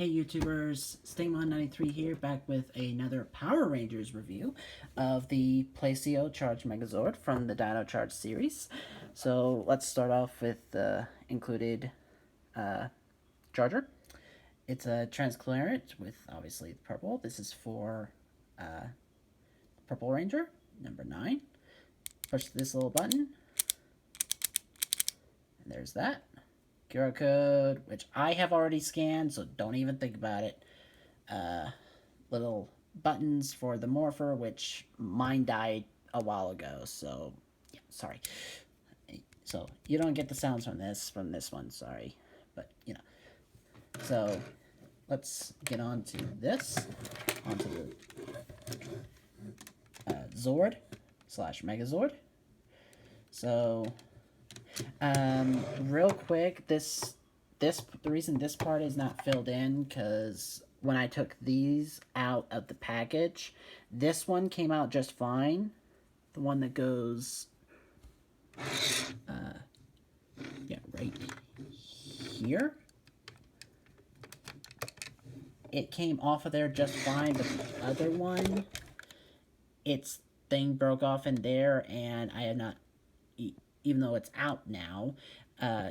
Hey YouTubers, Stamon93 here, back with another Power Rangers review of the Plesio-Charge megazord from the Dino Charge series. So let's start off with the included charger. It's a transparent with obviously purple. This is for Purple Ranger, number 9. Push this little button, and there's that. QR code, which I have already scanned, so don't even think about it. Little buttons for the morpher, which mine died a while ago, so yeah, sorry. So you don't get the sounds from this one, sorry, but you know. So let's get on to this, onto the Zord / Megazord. So real quick, the reason this part is not filled in, because when I took these out of the package, this one came out just fine. The one that goes, yeah, right here. It came off of there just fine, but the other one, its thing broke off in there, and I have not, even though it's out now, I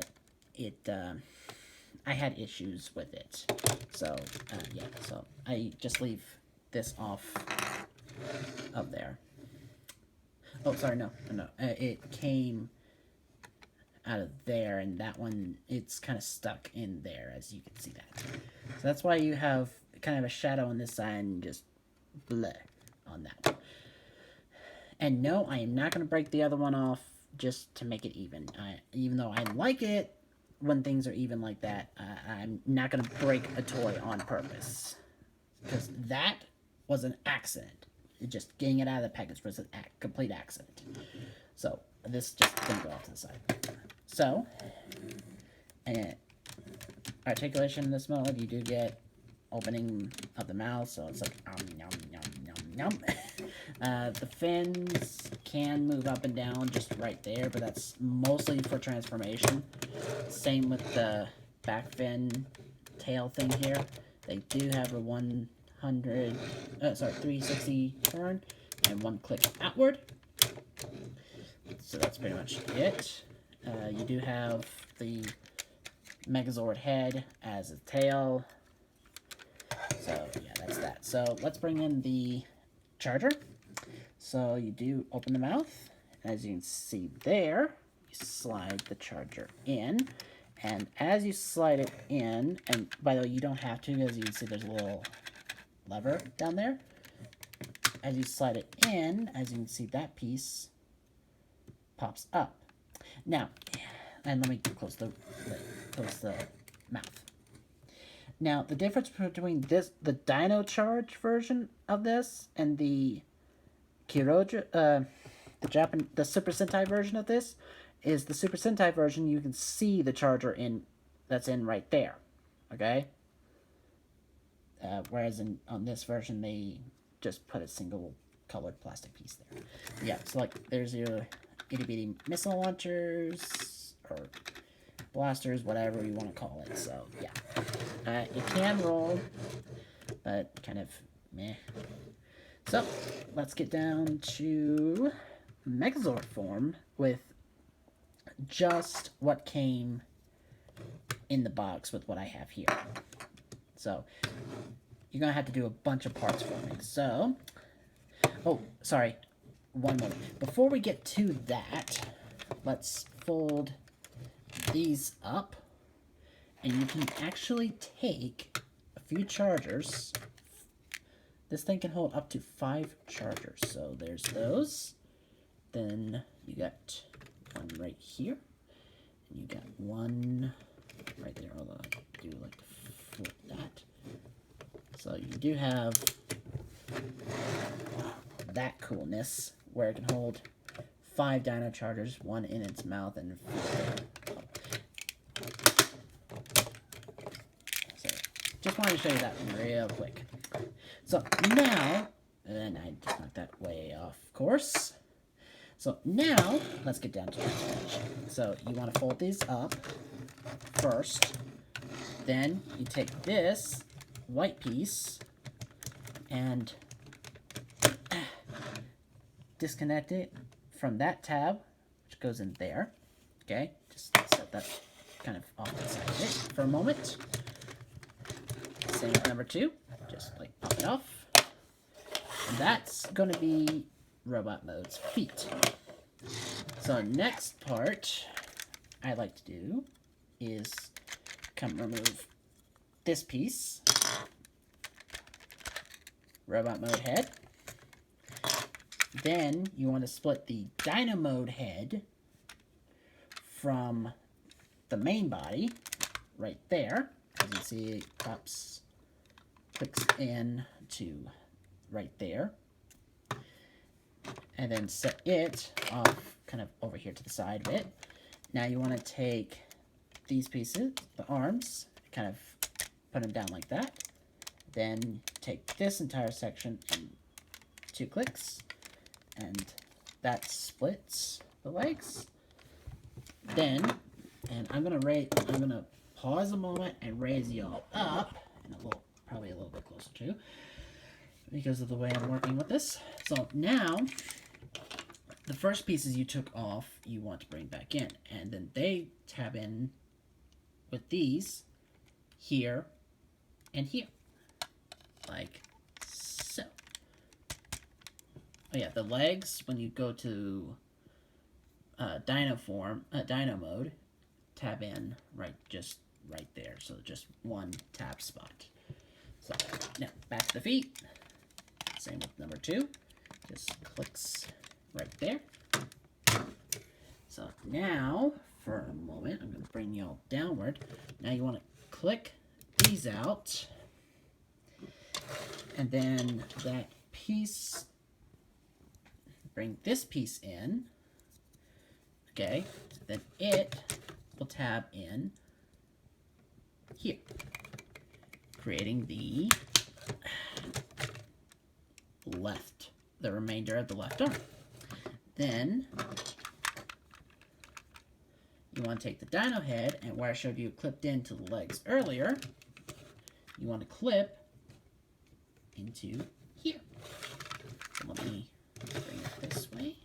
had issues with it. So, yeah, so I just leave this off of there. Oh, sorry, no. It came out of there, and that one, it's kind of stuck in there, as you can see that. So that's why you have kind of a shadow on this side and just bleh on that. And no, I am not going to break the other one off just to make it even. Even though I like it when things are even like that, I'm not going to break a toy on purpose. Because that was an accident. Just getting it out of the package was a complete accident. So, this just didn't go off to the side. So, articulation in this mode, you do get opening of the mouth, so it's like yum, yum, yum, yum. The fins can move up and down just right there, but that's mostly for transformation. Same with the back fin tail thing here. They do have a 360 turn and 1 click outward. So that's pretty much it. You do have the Megazord head as a tail. So yeah, that's that. So let's bring in the charger. So you do open the mouth. As you can see there, you slide the charger in. And as you slide it in, and by the way, you don't have to, as you can see there's a little lever down there. As you slide it in, as you can see that piece pops up. Now, and let me close the mouth. Now, the difference between the Dino Charge version of this and the Kiroja, the Super Sentai version of this, is the Super Sentai version, you can see the charger that's in right there, okay? Whereas on this version, they just put a single colored plastic piece there. Yeah, so like, there's your itty-bitty missile launchers, or blasters, whatever you want to call it, so yeah. It can roll, but kind of meh. So, let's get down to Megazord form with just what came in the box with what I have here. So, you're going to have to do a bunch of parts for me. So, oh, sorry, one moment. Before we get to that, let's fold these up, and you can actually take a few chargers. This thing can hold up to 5 chargers, so there's those. Then you got one right here, and you got one right there, although I do like to flip that. So you do have that coolness, where it can hold 5 Dino Chargers, 1 in its mouth, and 4. So, just wanted to show you that real quick. So now, and I just knocked that way off course. So now, let's get down to transformation. So you want to fold these up first. Then you take this white piece and disconnect it from that tab, which goes in there. Okay, just set that kind of off to the side of it for a moment. Same with number 2, just like pop it off. And that's going to be robot mode's feet. So next part I like to do is come remove this piece, robot mode head. Then you want to split the Dino mode head from the main body right there. As you see, it clicks in to right there. And then set it off kind of over here to the side of it. Now you want to take these pieces, the arms, kind of put them down like that. Then take this entire section and 2 clicks, and that splits the legs. Then, and I'm gonna pause a moment and raise y'all up, and probably a little bit closer too, because of the way I'm working with this. So now, the first pieces you took off, you want to bring back in, and then they tab in with these here and here, like so. Oh yeah, the legs, when you go to Dino mode, tab in just right there, so just one tab spot. So now back to the feet, same with number 2, just clicks right there. So now, for a moment, I'm going to bring y'all downward. Now you want to click these out, and then that piece, bring this piece in, okay, then it will tab in here, creating the remainder of the left arm. Then you want to take the Dino head, and where I showed you it clipped into the legs earlier, you want to clip into here. So let me bring it this way.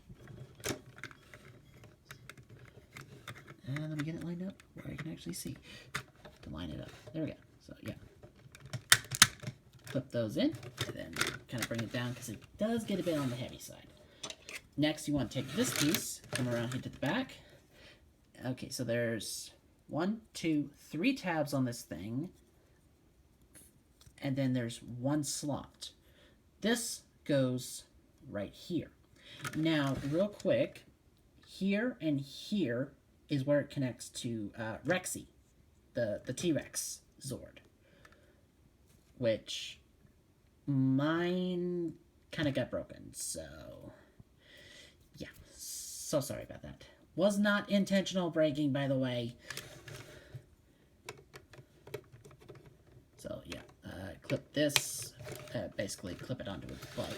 And let me get it lined up where I can actually see to line it up. There we go. So yeah, clip those in, and then kind of bring it down because it does get a bit on the heavy side. Next, you want to take this piece, come around here to the back. Okay, so there's 1, 2, 3 tabs on this thing, and then there's 1 slot. This goes right here. Now, real quick, here and here is where it connects to Rexy, the T-Rex Zord, which mine kind of got broken, so yeah, so sorry about that. Was not intentional breaking, by the way. So yeah, clip this, basically clip it onto its butt.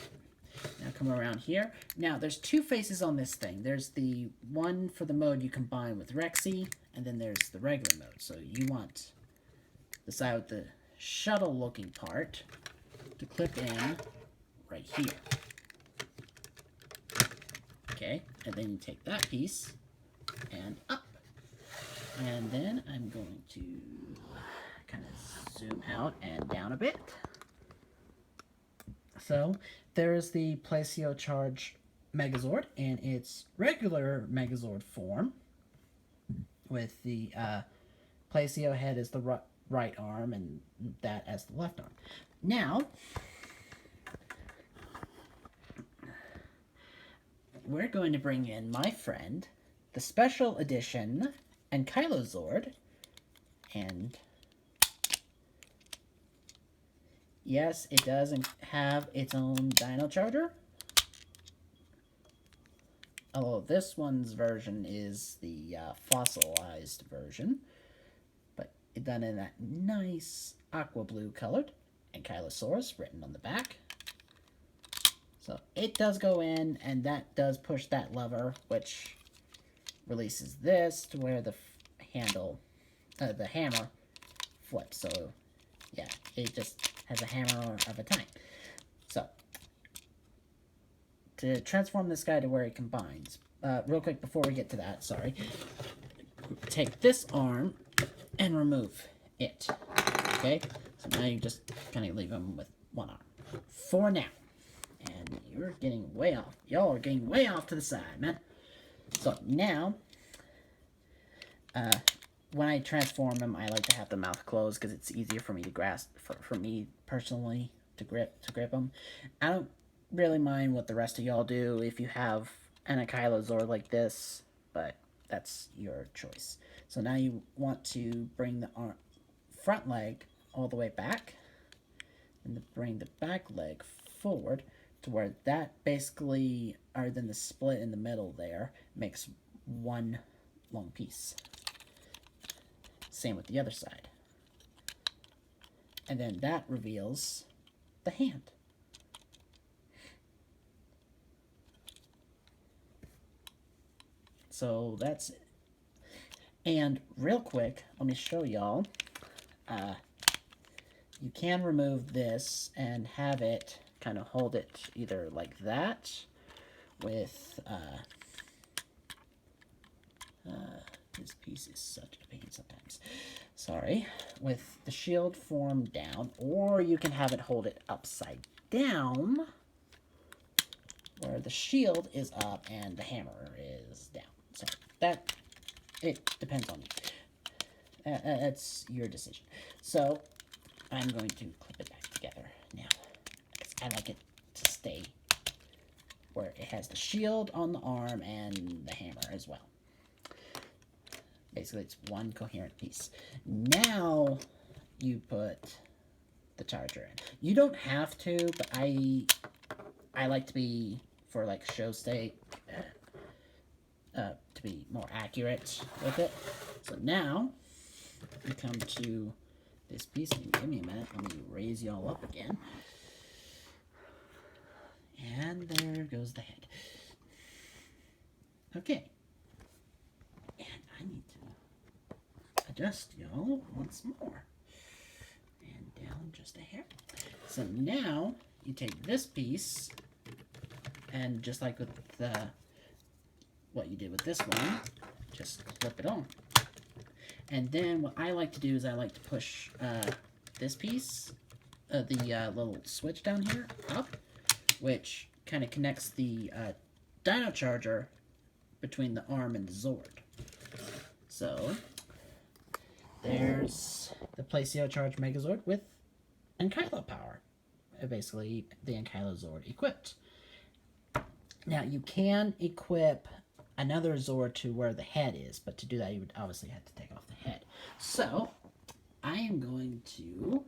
Now come around here. Now there's 2 faces on this thing. There's the one for the mode you combine with Rexy, and then there's the regular mode. So you want the side with the shuttle looking part to clip in right here. Okay, and then you take that piece and up. And then I'm going to kind of zoom out and down a bit. So there's the Plesio-Charge megazord in its regular megazord form, with the Plesio head as the right arm and that as the left arm. Now, we're going to bring in my friend, the Special Edition Ankylozord, and yes, it does have its own Dino Charger. Although this one's version is the fossilized version, but it's done in that nice aqua blue colored Ankylosaurus written on the back. So it does go in, and that does push that lever, which releases this to where the handle, the hammer flips. So yeah, it just has a hammer of a time. So, to transform this guy to where he combines, real quick before we get to that, sorry, take this arm and remove it. Okay, so now you just kind of leave him with one arm for now. And you're getting way off. Y'all are getting way off to the side, man. So now, when I transform him, I like to have the mouth closed because it's easier for me to grasp, for me personally, to grip him. I don't really mind what the rest of y'all do if you have an Ankylozord like this, but that's your choice. So now you want to bring the front leg all the way back, and to bring the back leg forward to where that basically, other than the split in the middle there, makes one long piece. Same with the other side. And then that reveals the hand. So that's it. And real quick, let me show y'all. You can remove this and have it kind of hold it either like that with this piece is such a pain sometimes. Sorry. With the shield formed down, or you can have it hold it upside down where the shield is up and the hammer is down. So that, it depends on you. That's your decision. So I'm going to clip it back together now. I like it to stay where it has the shield on the arm and the hammer as well. Basically, it's one coherent piece. Now you put the charger in. You don't have to, but I like to be, for like show's sake, to be more accurate with it. So now we come to this piece. Give me a minute. Let me raise y'all up again. And there goes the head. Okay. And I need to adjust y'all once more. And down just a hair. So now you take this piece, and just like with what you did with this one, just flip it on. And then what I like to do is I like to push this piece, the little switch down here, up, which kind of connects the Dino Charger between the arm and the Zord. So there's the Plesio-Charge megazord with Ankylo power. Basically, the Ankylozord equipped. Now, you can equip another Zord to where the head is, but to do that, you would obviously have to take off the head. So, I am going to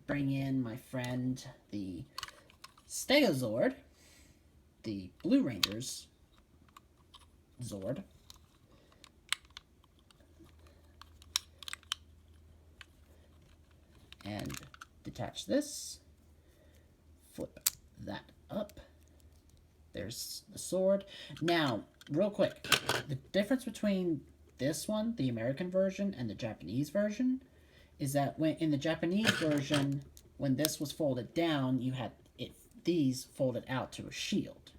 bring in my friend, the Stegosaur, the Blue Rangers Zord. And detach this, flip that up. There's the sword. Now, real quick, the difference between this one, the American version, and the Japanese version is that when in the Japanese version, when this was folded down, you had these folded out to a shield.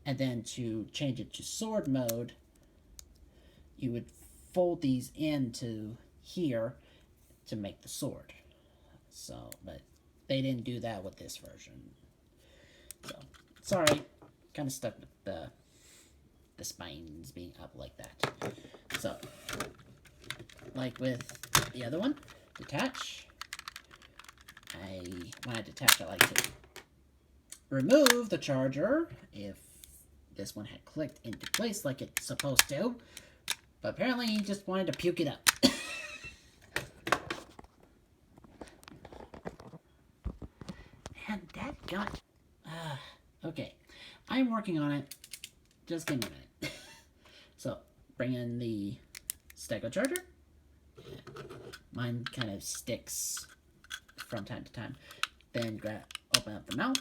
And then to change it to sword mode, you would fold these into here to make the sword. So, but they didn't do that with this version. So, sorry, kind of stuck with the spines being up like that. So, like with the other one, detach. When I detach, I like to remove the charger if this one had clicked into place like it's supposed to. But apparently he just wanted to puke it up. And that got... okay. I'm working on it. Just give me a minute. So, bring in the Stegosaur. Mine kind of sticks from time to time. Then open up the mouth.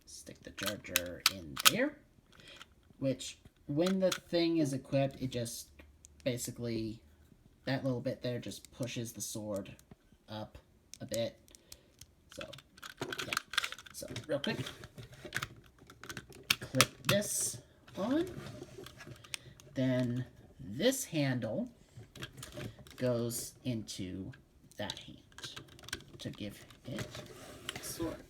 Stick the charger in there. which when the thing is equipped, it just basically, that little bit there just pushes the sword up a bit. So, yeah. So, real quick, clip this on. Then this handle goes into that hand to give it a sword.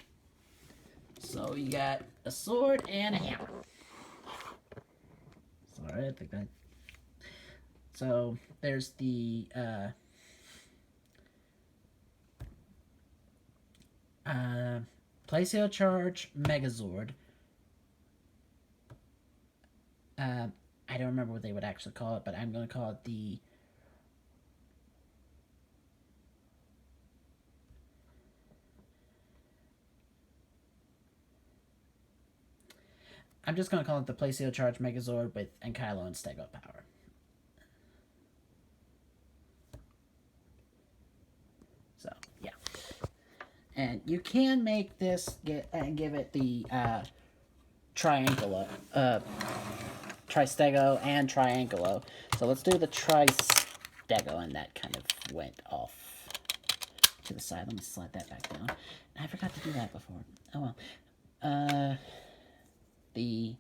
So you got a sword and a hammer. Sorry, I think that. So there's the Plesio-Charge megazord. I don't remember what they would actually call it, but I'm going to call it the I'm just going to call it the Plesio-Charge megazord with Ankylo and Stego power. So, yeah. And you can make this give it the Triangolo, Tristego and Triangolo. So let's do the Tristego, and that kind of went off to the side. Let me slide that back down. I forgot to do that before. Oh well. The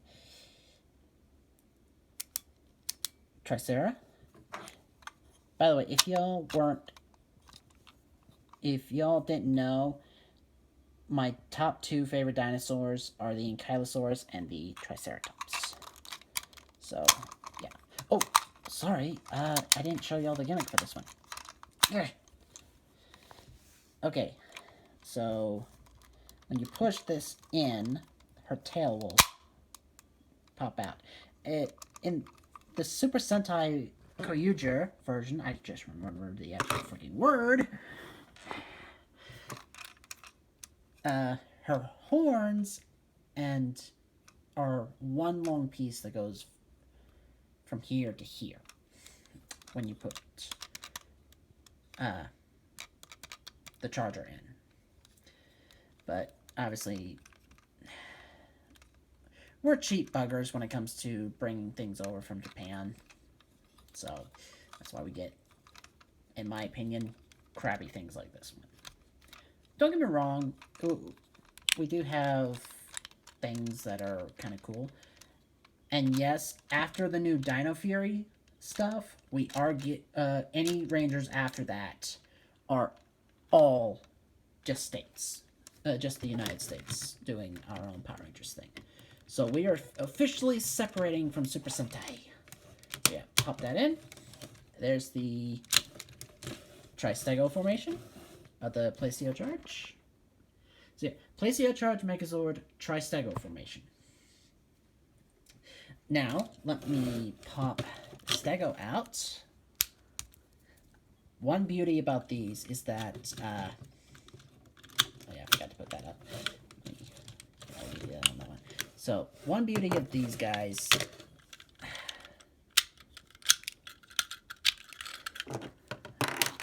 Tricera. By the way, if y'all didn't know, my top 2 favorite dinosaurs are the Ankylosaurus and the Triceratops. So, yeah. Oh, sorry. I didn't show y'all the gimmick for this one. Okay. So, when you push this in, her tail will pop out. In the Super Sentai Kyuger version, I just remembered the actual freaking word. Her horns are one long piece that goes from here to here when you put the charger in. But obviously, we're cheap buggers when it comes to bringing things over from Japan. So that's why we get, in my opinion, crappy things like this one. Don't get me wrong, we do have things that are kind of cool. And yes, after the new Dino Fury stuff, we are any Rangers after that are all just states. Just the United States doing our own Power Rangers thing. So we are officially separating from Super Sentai. Yeah, pop that in. There's the Tristego formation of the Plesio-Charge. So yeah, Plesio-Charge Megazord Tristego formation. Now, let me pop Stego out. One beauty about these is that, oh yeah, I forgot to put that up. So, one beauty of these guys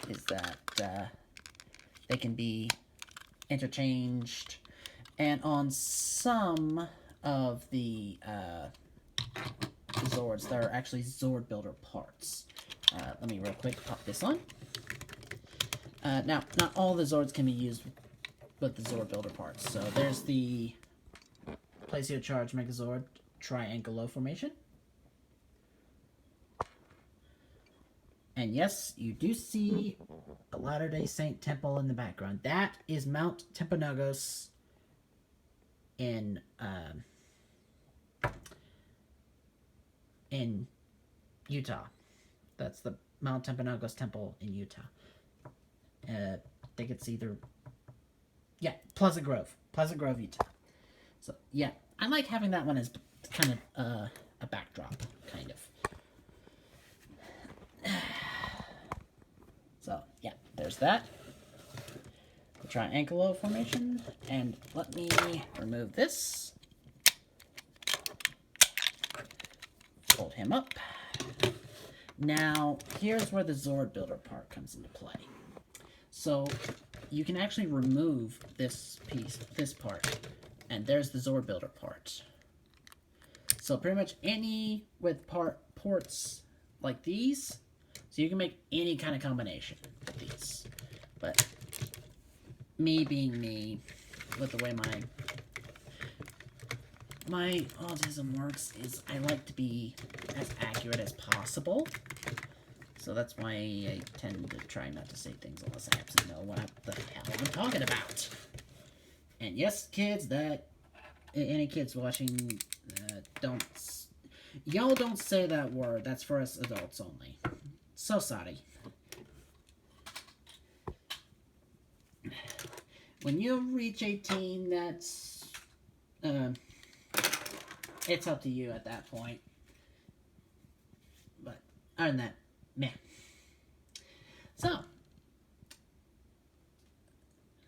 is that they can be interchanged, and on some of the Zords, there are actually Zord Builder parts. Let me real quick pop this on. Now, not all the Zords can be used with the Zord Builder parts. So there's the Plesio-Charge Megazord Triangolo formation. And yes, you do see a Latter-day Saint temple in the background. That is Mount Timpanogos in Utah. That's the Mount Timpanogos temple in Utah. I think it's either, yeah, Pleasant Grove, Utah. So yeah, I like having that one as kind of a backdrop, kind of. So yeah, there's that. The Triangolo formation, and let me remove this. Fold him up. Now, here's where the Zord Builder part comes into play. So, you can actually remove this piece, this part, and there's the Zord Builder part. So pretty much any with ports like these, so you can make any kind of combination with these. But me being me, with the way my autism works, is I like to be as accurate as possible. So that's why I tend to try not to say things unless I absolutely know what the hell I'm talking about. And yes, kids, any kids watching, y'all don't say that word. That's for us adults only. So sorry. When you reach 18, that's, it's up to you at that point. But other than that, meh. So,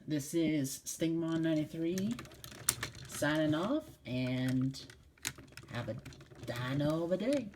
this is Stingmon93 signing off, and have a dino of a day.